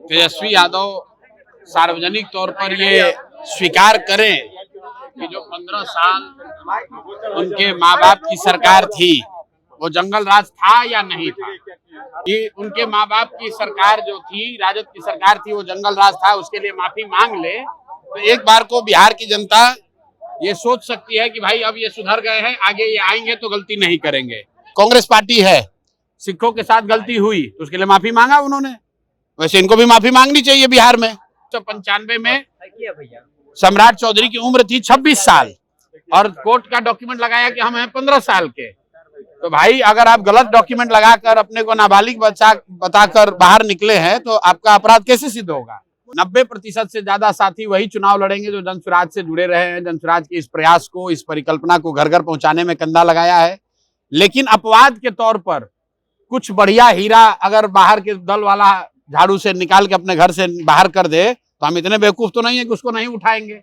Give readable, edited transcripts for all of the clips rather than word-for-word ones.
तेजस्वी यादव सार्वजनिक तौर पर ये स्वीकार करें कि जो 15 साल उनके माँ बाप की सरकार थी वो जंगल राज था या नहीं था, कि उनके माँ बाप की सरकार जो थी, राजद की सरकार थी, वो जंगल राज था, उसके लिए माफी मांग ले तो एक बार को बिहार की जनता ये सोच सकती है कि भाई अब ये सुधर गए हैं, आगे ये आएंगे तो गलती नहीं करेंगे। कांग्रेस पार्टी है, सिखों के साथ गलती हुई तो उसके लिए माफी मांगा उन्होंने, वैसे इनको भी माफी मांगनी चाहिए। बिहार में 1995 में सम्राट चौधरी की उम्र थी 26 साल और कोर्ट का डॉक्यूमेंट लगाया कि हम हैं 15 साल के। तो भाई अगर आप गलत डॉक्यूमेंट लगाकर अपने को नाबालिग बताकर बाहर निकले हैं तो आपका अपराध कैसे सिद्ध होगा। 90% से ज्यादा साथी वही चुनाव लड़ेंगे जो जनसुराज से जुड़े रहे हैं, जनसुराज के इस प्रयास को, इस परिकल्पना को घर घर पहुंचाने में कंधा लगाया है। लेकिन अपवाद के तौर पर कुछ बढ़िया हीरा अगर बाहर के दल वाला झाड़ू से निकाल के अपने घर से बाहर कर दे तो हम इतने बेवकूफ तो नहीं है कि उसको नहीं उठाएंगे।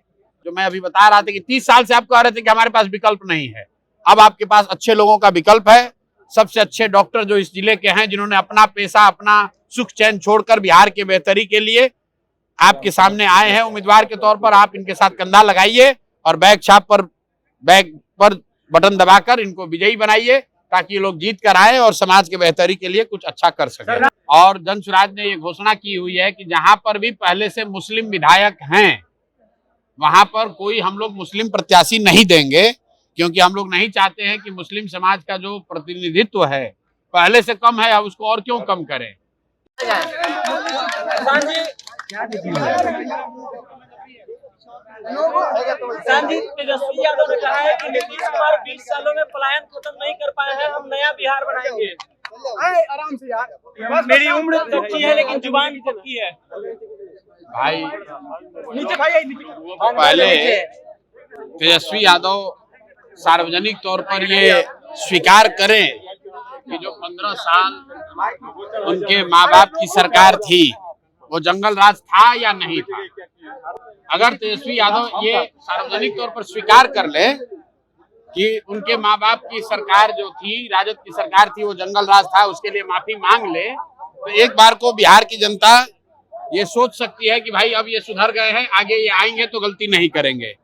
जो मैं अभी बता रहा था कि 30 साल से आप कह रहे थे कि हमारे पास विकल्प नहीं है, अब आपके पास अच्छे लोगों का विकल्प है। सबसे अच्छे डॉक्टर जो इस जिले के हैं, जिन्होंने अपना पैसा, अपना सुख चैन छोड़कर बिहार के बेहतरी के लिए आपके सामने आए हैं उम्मीदवार के तौर पर, आप इनके साथ कंधा लगाइए और बैग पर बटन दबाकर इनको विजयी बनाइए ताकि ये लोग जीत कर आए और समाज के बेहतरी के लिए कुछ अच्छा कर सके। और जनसुराज ने ये घोषणा की हुई है कि जहां पर भी पहले से मुस्लिम विधायक हैं वहां पर कोई हम लोग मुस्लिम प्रत्याशी नहीं देंगे, क्योंकि हम लोग नहीं चाहते हैं कि मुस्लिम समाज का जो प्रतिनिधित्व है पहले से कम है, अब उसको और क्यों कम करें। तेजस्वी यादव ने कहा है कि नीतीश कुमार 20 सालों में पलायन खत्म नहीं कर पाए हैं, हम नया बिहार बनाएंगे। आराम से यार, मेरी उम्र कच्ची है लेकिन जुबान पक्की है। भाई नीचे भाई पहले तेजस्वी यादव सार्वजनिक तौर पर ये स्वीकार करें कि जो 15 साल उनके माँ बाप की सरकार थी वो जंगल राज था या नहीं था। अगर तेजस्वी यादव ये सार्वजनिक तौर पर स्वीकार कर ले कि उनके माँ बाप की सरकार जो थी, राजद की सरकार थी, वो जंगल राज था, उसके लिए माफी मांग ले तो एक बार को बिहार की जनता ये सोच सकती है कि भाई अब ये सुधर गए हैं, आगे ये आएंगे तो गलती नहीं करेंगे।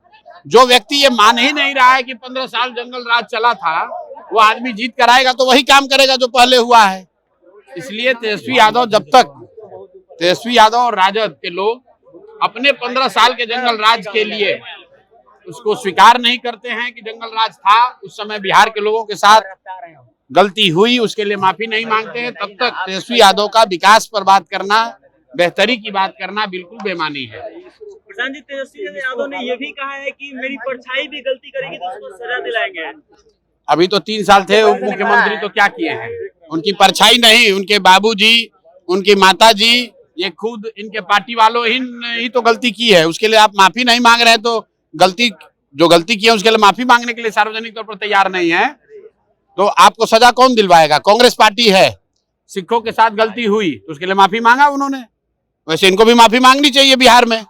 जो व्यक्ति ये मान ही नहीं रहा है कि 15 साल जंगल राज चला था, वो आदमी जीत कर आएगा तो वही काम करेगा जो पहले हुआ है। इसलिए तेजस्वी यादव, जब तक तेजस्वी यादव और राजद के लोग अपने 15 साल के जंगल राज के लिए उसको स्वीकार नहीं करते हैं कि जंगल राज था, उस समय बिहार के लोगों के साथ गलती हुई, उसके लिए माफी नहीं मांगते हैं, तब तक तेजस्वी यादव का विकास पर बात करना, बेहतरी की बात करना बिल्कुल बेमानी है। प्रधान जी, तेजस्वी यादव ने यह भी कहा है कि मेरी परछाई भी गलती करेगी तो उसको सजा दिलाएंगे। अभी तो 3 साल थे उप मुख्यमंत्री, तो क्या किए हैं? उनकी परछाई नहीं, उनके बाबूजी, उनकी माताजी, ये खुद इनके पार्टी वालों ही तो गलती की है। उसके लिए आप माफी नहीं मांग रहे हैं तो जो गलती की है उसके लिए माफी मांगने के लिए सार्वजनिक तौर पर तैयार नहीं है तो आपको सजा कौन दिलवाएगा? कांग्रेस पार्टी है, सिखों के साथ गलती हुई तो उसके लिए माफी मांगा उन्होंने, वैसे इनको भी माफी मांगनी चाहिए। बिहार में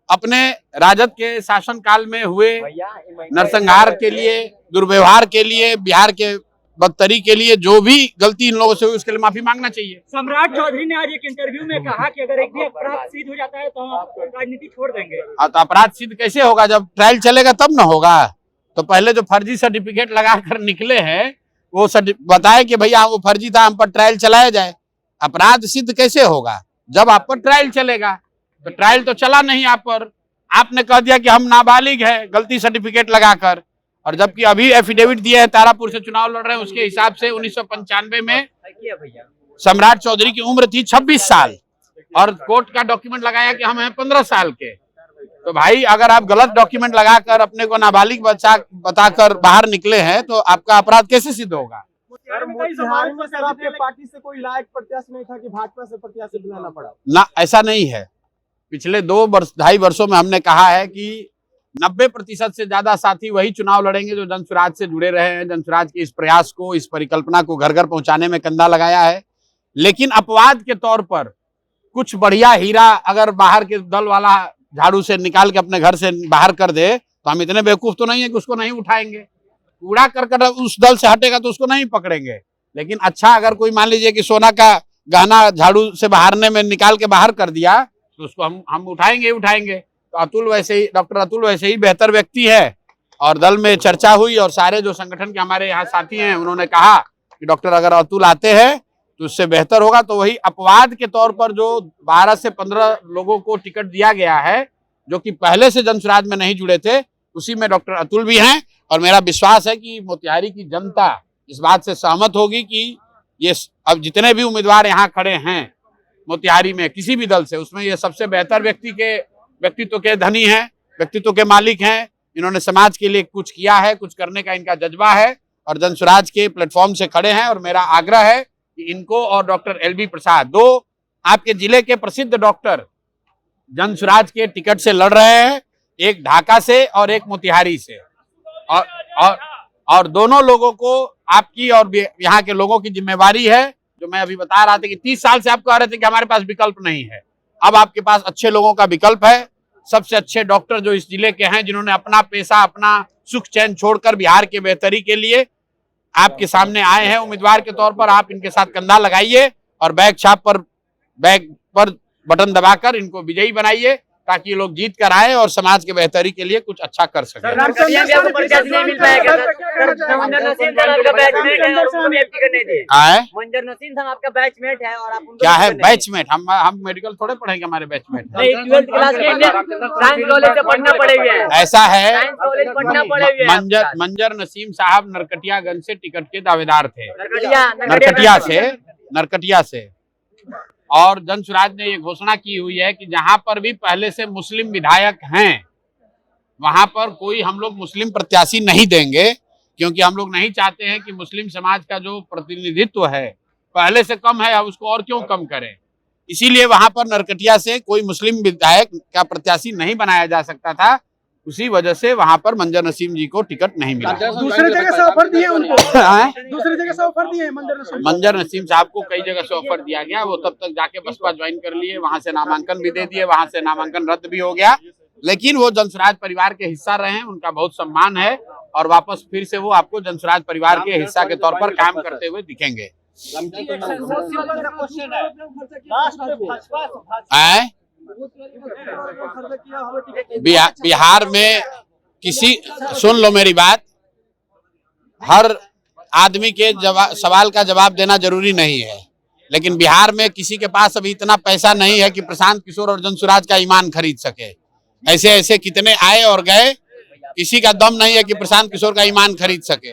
अपने राजद के शासन काल में हुए नरसंहार के लिए, दुर्व्यवहार के लिए, बिहार के बदतरी के लिए जो भी गलती इन लोगों से हुई उसके लिए माफी मांगना चाहिए। सम्राट चौधरी ने आज एक इंटरव्यू में कहा कि अगर एक भी अपराध सिद्ध हो जाता है तो हम राजनीति छोड़ देंगे। तो अपराध सिद्ध कैसे होगा? जब ट्रायल चलेगा तब ना होगा। तो पहले जो फर्जी सर्टिफिकेट लगा कर निकले हैं वो बताए कि भैया वो फर्जी था, हम पर ट्रायल चलाया जाए। अपराध सिद्ध कैसे होगा? जब आप पर ट्रायल चलेगा। तो ट्रायल तो चला नहीं आप पर, आपने कह दिया कि हम नाबालिग है गलती सर्टिफिकेट लगाकर, और जबकि अभी एफिडेविट दिए हैं, तारापुर से चुनाव लड़ रहे हैं, उसके हिसाब से 1995 में सम्राट चौधरी की उम्र थी 26 साल और कोर्ट का डॉक्यूमेंट लगाया कि हम हैं 15 साल के। तो भाई अगर आप गलत डॉक्यूमेंट लगाकर अपने को नाबालिग बताकर बाहर निकले हैं तो आपका अपराध कैसे सिद्ध होगा। सर आपके पार्टी से कोई लायक प्रत्याशी नहीं था कि भाजपा से प्रत्याशी बुलाना पड़ा? ना, ऐसा नहीं है। पिछले 2-2.5 वर्षों में हमने कहा है कि 90% से ज्यादा साथी वही चुनाव लड़ेंगे जो जनसुराज से जुड़े रहे हैं, जनसुराज के इस प्रयास को, इस परिकल्पना को घर घर पहुंचाने में कंधा लगाया है। लेकिन अपवाद के तौर पर कुछ बढ़िया हीरा अगर बाहर के दल वाला झाड़ू से निकाल के अपने घर से बाहर कर दे तो हम इतने बेवकूफ तो नहीं है कि उसको नहीं उठाएंगे। कूड़ा करकट उस दल से हटेगा तो उसको नहीं पकड़ेंगे। लेकिन अच्छा अगर कोई मान लीजिए कि सोना का गहना झाड़ू से बहारने में निकाल के बाहर कर दिया तो उसको हम उठाएंगे। तो अतुल वैसे ही, डॉक्टर अतुल वैसे ही बेहतर व्यक्ति है और दल में चर्चा हुई और सारे जो संगठन के हमारे यहाँ साथी हैं उन्होंने कहा कि डॉक्टर अगर अतुल आते हैं तो उससे बेहतर होगा। तो वही अपवाद के तौर पर जो 12 से 15 लोगों को टिकट दिया गया है जो कि पहले से जनसुराज में नहीं जुड़े थे, उसी में डॉक्टर अतुल भी हैं। और मेरा विश्वास है कि मोतिहारी की जनता इस बात से सहमत होगी कि ये अब जितने भी उम्मीदवार यहाँ खड़े हैं मोतिहारी में किसी भी दल से, उसमें ये सबसे बेहतर व्यक्तित्व के धनी हैं, व्यक्तित्व के मालिक हैं। इन्होंने समाज के लिए कुछ किया है, कुछ करने का इनका जज्बा है और जनसुराज के प्लेटफॉर्म से खड़े हैं। और मेरा आग्रह है कि इनको और डॉक्टर LB प्रसाद, दो आपके जिले के प्रसिद्ध डॉक्टर जनसुराज के टिकट से लड़ रहे हैं, एक ढाका से और एक मोतिहारी से। और दोनों लोगों को आपकी और यहाँ के लोगों की जिम्मेवारी है। जो मैं अभी बता रहा था कि 30 साल से आप कह रहे थे कि हमारे पास विकल्प नहीं है, अब आपके पास अच्छे लोगों का विकल्प है। सबसे अच्छे डॉक्टर जो इस जिले के हैं, जिन्होंने अपना पैसा, अपना सुख चैन छोड़कर बिहार के बेहतरी के लिए आपके सामने आए हैं उम्मीदवार के तौर पर, आप इनके साथ कंधा लगाइए और बैग पर बटन दबाकर इनको विजयी बनाइए ताकि ये लोग जीत कर आए और समाज के बेहतरी के लिए कुछ अच्छा कर सके। मंजर नसीम था आपका बैचमेट है और आप क्या है बैचमेट? हम मेडिकल थोड़े पढ़ेंगे, हमारे बैचमेट पढ़ना पड़ेगा। ऐसा है, मंजर नसीम साहब नरकटियागंज से टिकट के दावेदार थे, नरकटिया से। और जनसुराज ने ये घोषणा की हुई है कि जहां पर भी पहले से मुस्लिम विधायक हैं वहां पर कोई हम लोग मुस्लिम प्रत्याशी नहीं देंगे, क्योंकि हम लोग नहीं चाहते हैं कि मुस्लिम समाज का जो प्रतिनिधित्व है पहले से कम है, अब उसको और क्यों कम करें। इसीलिए वहां पर नरकटिया से कोई मुस्लिम विधायक का प्रत्याशी नहीं बनाया जा सकता था, उसी वजह से वहां पर मंजर नसीम जी को टिकट नहीं मिला। दूसरे जगह से ऑफर दिए उनको, दूसरी जगह से ऑफर दिए मंजर नसीम साहब को कई जगह से ऑफर दिया गया, वो तब तक जाके बसपा ज्वाइन कर लिए, वहां से नामांकन भी दे दिए, वहां से नामांकन रद्द भी हो गया। लेकिन वो जनसुराज परिवार के हिस्सा रहे हैं, उनका बहुत सम्मान है और वापस फिर से वो आपको जनसुराज परिवार के हिस्सा के तौर पर काम करते हुए दिखेंगे। बिहार में सुन लो मेरी बात, हर आदमी के सवाल का जवाब देना जरूरी नहीं है, लेकिन बिहार में किसी के पास अभी इतना पैसा नहीं है कि प्रशांत किशोर और जनसुराज का ईमान खरीद सके। ऐसे कितने आए और गए, किसी का दम नहीं है कि प्रशांत किशोर का ईमान खरीद सके।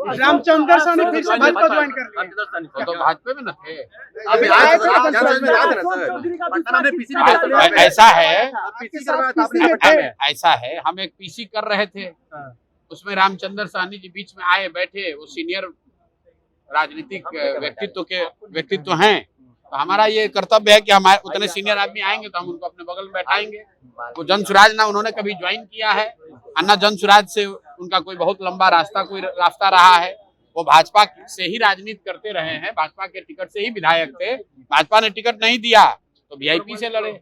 रामचंद्र साहनी फिर से भाजपा ज्वाइन कर लिया, तो भाजपा में न थे। ऐसा है, हम एक पीसी कर रहे थे, उसमें रामचंद्र साहनी जी बीच में आए बैठे, वो सीनियर राजनीतिक व्यक्तित्व हैं, तो हमारा ये कर्तव्य है कि हमारे उतने सीनियर आदमी आएंगे तो हम उनको अपने बगल में बैठाएंगे। वो जनसुराज ना उन्होंने कभी ज्वाइन किया है, अन्ना जनसुराज से उनका कोई बहुत लंबा रास्ता रहा है। वो भाजपा से ही राजनीति करते रहे हैं, भाजपा के टिकट से ही विधायक थे। भाजपा ने टिकट नहीं दिया तो VIP से लड़े,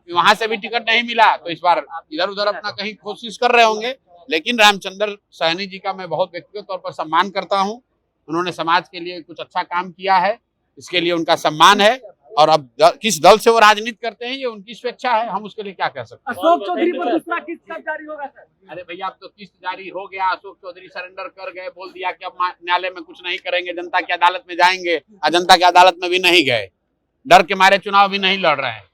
वहां से भी टिकट नहीं मिला तो इस बार इधर उधर अपना कहीं कोशिश कर रहे होंगे। लेकिन रामचंद्र साहनी जी का मैं बहुत व्यक्तिगत तौर पर सम्मान करता हूँ, उन्होंने समाज के लिए कुछ अच्छा काम किया है, इसके लिए उनका सम्मान है। और अब किस दल से वो राजनीति करते हैं ये उनकी स्वेच्छा है, हम उसके लिए क्या कह सकते हैं। अशोक चौधरी पर दूसरा किस्त कब जारी होगा सर? अरे भैया अब तो किस्त जारी हो गया, अशोक चौधरी सरेंडर कर गए, बोल दिया कि अब न्यायालय में कुछ नहीं करेंगे, जनता की अदालत में जाएंगे, और जनता की अदालत में भी नहीं गए, डर के मारे चुनाव भी नहीं लड़ रहे हैं।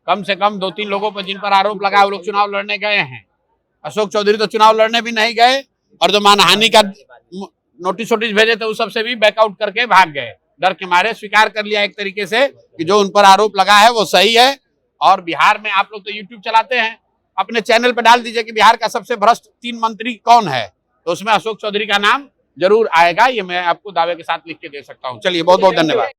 कम से कम 2-3 लोगों पर जिन पर आरोप लगा वो लोग चुनाव लड़ने गए हैं, अशोक चौधरी तो चुनाव लड़ने भी नहीं गए, और जो मानहानि का नोटिस भेजे थे उस सबसे भी बैकआउट करके भाग गए, डर के मारे स्वीकार कर लिया एक तरीके से कि जो उन पर आरोप लगा है वो सही है। और बिहार में आप लोग तो YouTube चलाते हैं, अपने चैनल पे डाल दीजिए कि बिहार का सबसे भ्रष्ट 3 मंत्री कौन है, तो उसमें अशोक चौधरी का नाम जरूर आएगा, ये मैं आपको दावे के साथ लिख के दे सकता हूँ। चलिए बहुत बहुत धन्यवाद।